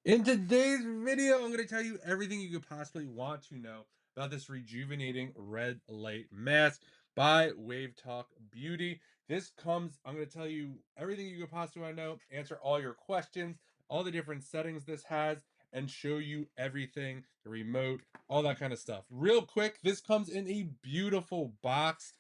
In today's video, I'm going to tell you everything you could possibly want to know about this rejuvenating red light mask by Wavytalk Beauty. I'm going to tell you everything you could possibly want to know, answer all your questions, all the different settings this has, and show you everything, the remote, all that kind of stuff. Real quick, this comes in a beautiful box,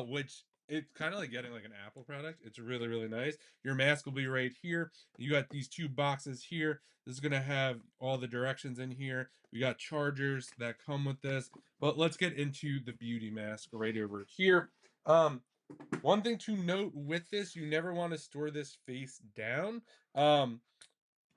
which it's kind of like getting like an Apple product. It's really, really nice. Your mask will be right here. You got these two boxes here. This is going to have all the directions in here. We got chargers that come with this. But let's get into the beauty mask right over here. Um, One thing to note with this, you never want to store this face down. Um,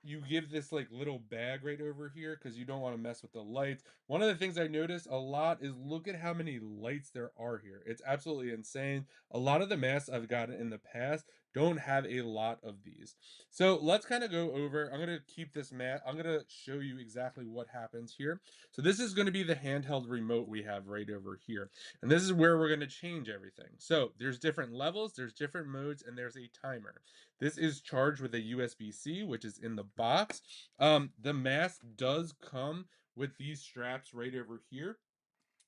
you give this like little bag right over here because you don't want to mess with the lights. One of the things I notice a lot is look at how many lights there are here. It's absolutely insane. A lot of the masks I've gotten in the past don't have a lot of these. So let's kind of go over. I'm going to keep this mat. I'm going to show you exactly what happens here. So this is going to be the handheld remote we have right over here. And this is where we're going to change everything. So there's different levels, there's different modes, and there's a timer. This is charged with a USB-C, which is in the box. The mask does come with these straps right over here.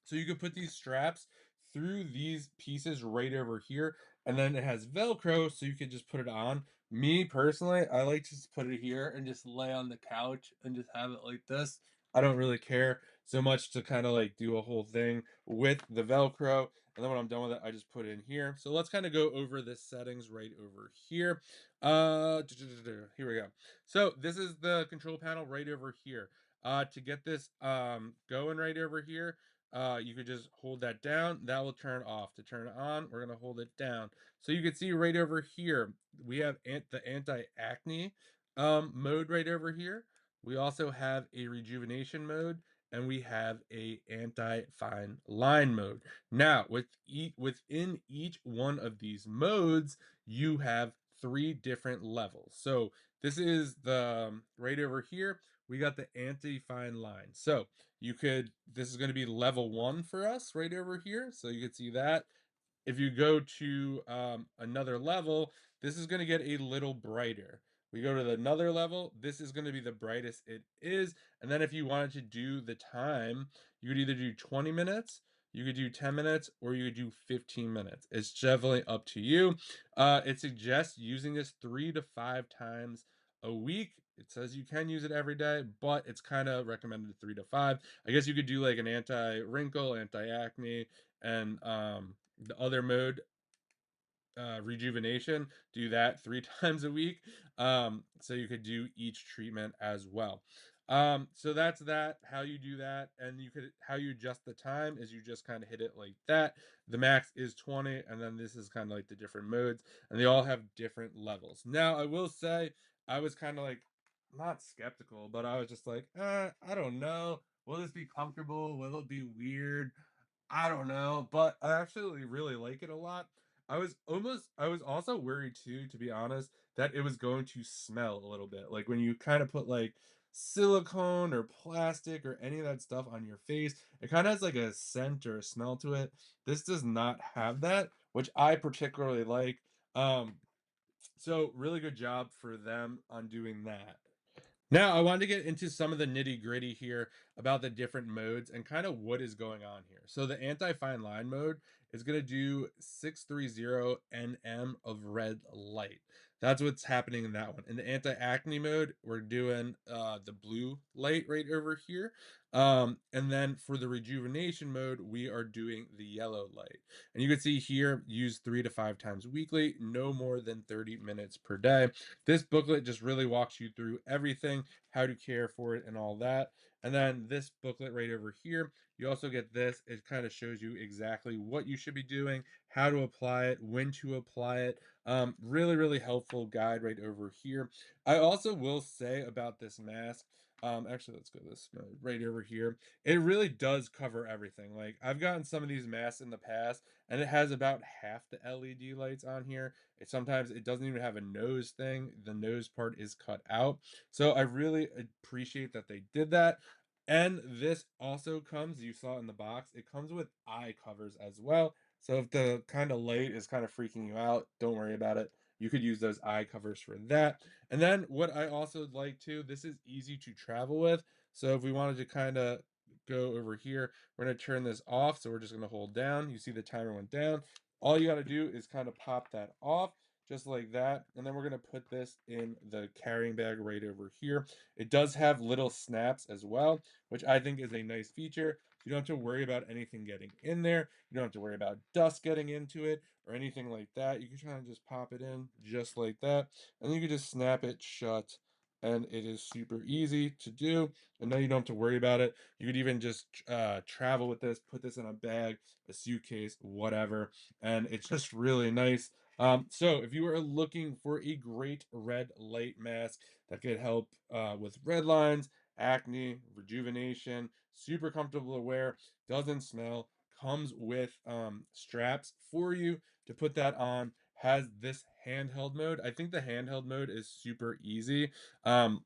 So you can put these straps through these pieces right over here, and then it has Velcro, so you can just put it on. Me personally, I like to just put it here and just lay on the couch and just have it like this. I don't really care so much to kind of like do a whole thing with the Velcro. And then when I'm done with it, I just put it in here. So let's kind of go over the settings right over here. Here we go. So this is the control panel right over here. To get this going right over here, you could just hold that down. That will turn off. To turn it on, we're going to hold it down. So you can see right over here, we have the anti-acne mode right over here. We also have a rejuvenation mode, and we have a anti-fine line mode. Now, within each one of these modes, you have three different levels. So this is the right over here. We got the anti-fine line. So this is going to be level 1 for us right over here, so you can see that. If you go to another level, this is going to get a little brighter. We go to another level, this is going to be the brightest it is. And then if you wanted to do the time, you could either do 20 minutes, you could do 10 minutes, or you could do 15 minutes. It's definitely up to you. It suggests using this 3 to 5 times a week. It says you can use it every day, but it's kind of recommended 3 to 5. I guess you could do like an anti-wrinkle, anti-acne, and the other mode, rejuvenation, do that 3 times a week. So you could do each treatment as well. So that's that, how you do that. And how you adjust the time is you just kind of hit it like that. The max is 20, and then this is kind of like the different modes, and they all have different levels. Now I will say, I was kind of like not skeptical, but I was just like, I don't know, will this be comfortable, will it be weird? I don't know, but I absolutely really like it a lot. I was also worried too, to be honest, that it was going to smell a little bit. Like when you kind of put like silicone or plastic or any of that stuff on your face, it kind of has like a scent or a smell to it. This does not have that, which I particularly like. Um, so really good job for them on doing that. Now, I wanted to get into some of the nitty gritty here about the different modes and kind of what is going on here. So, the anti fine line mode is going to do 630 nm of red light. That's what's happening in that one. In the anti acne mode, we're doing the blue light right over here. And then for the rejuvenation mode, we are doing the yellow light. And you can see here, use 3 to 5 times weekly, no more than 30 minutes per day. This booklet just really walks you through everything, how to care for it, and all that. And then this booklet right over here, you also get this. It kind of shows you exactly what you should be doing, how to apply it, when to apply it. Really, really helpful guide right over here. I also will say about this mask. Actually, let's go this right over here. It really does cover everything. Like I've gotten some of these masks in the past, and it has about half the LED lights on here. Sometimes it doesn't even have a nose thing. The nose part is cut out. So I really appreciate that they did that. And this also comes, you saw in the box, it comes with eye covers as well. So if the kind of light is kind of freaking you out, don't worry about it. You could use those eye covers for that. And then what I also like too, this is easy to travel with. So if we wanted to kind of go over here, we're going to turn this off. So we're just going to hold down. You see the timer went down. All you got to do is kind of pop that off just like that. And then we're going to put this in the carrying bag right over here. It does have little snaps as well, which I think is a nice feature. You don't have to worry about anything getting in there. You don't have to worry about dust getting into it or anything like that. You can kind of just pop it in just like that. And then you can just snap it shut. And it is super easy to do. And now you don't have to worry about it. You could even just travel with this, put this in a bag, a suitcase, whatever. And it's just really nice. So if you are looking for a great red light mask that could help with red lines, acne, rejuvenation, super comfortable to wear, doesn't smell, comes with straps for you to put that on, has this handheld mode. I think the handheld mode is super easy. Um,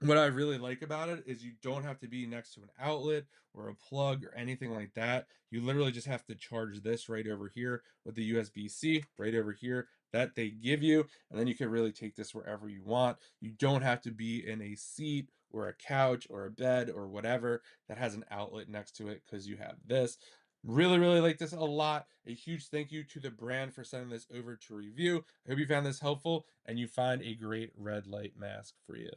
what I really like about it is you don't have to be next to an outlet or a plug or anything like that. You literally just have to charge this right over here with the USB-C right over here that they give you, and then you can really take this wherever you want. You don't have to be in a seat or a couch or a bed or whatever that has an outlet next to it because you have this. Really, really like this a lot. A huge thank you to the brand for sending this over to review. I hope you found this helpful and you find a great red light mask for you.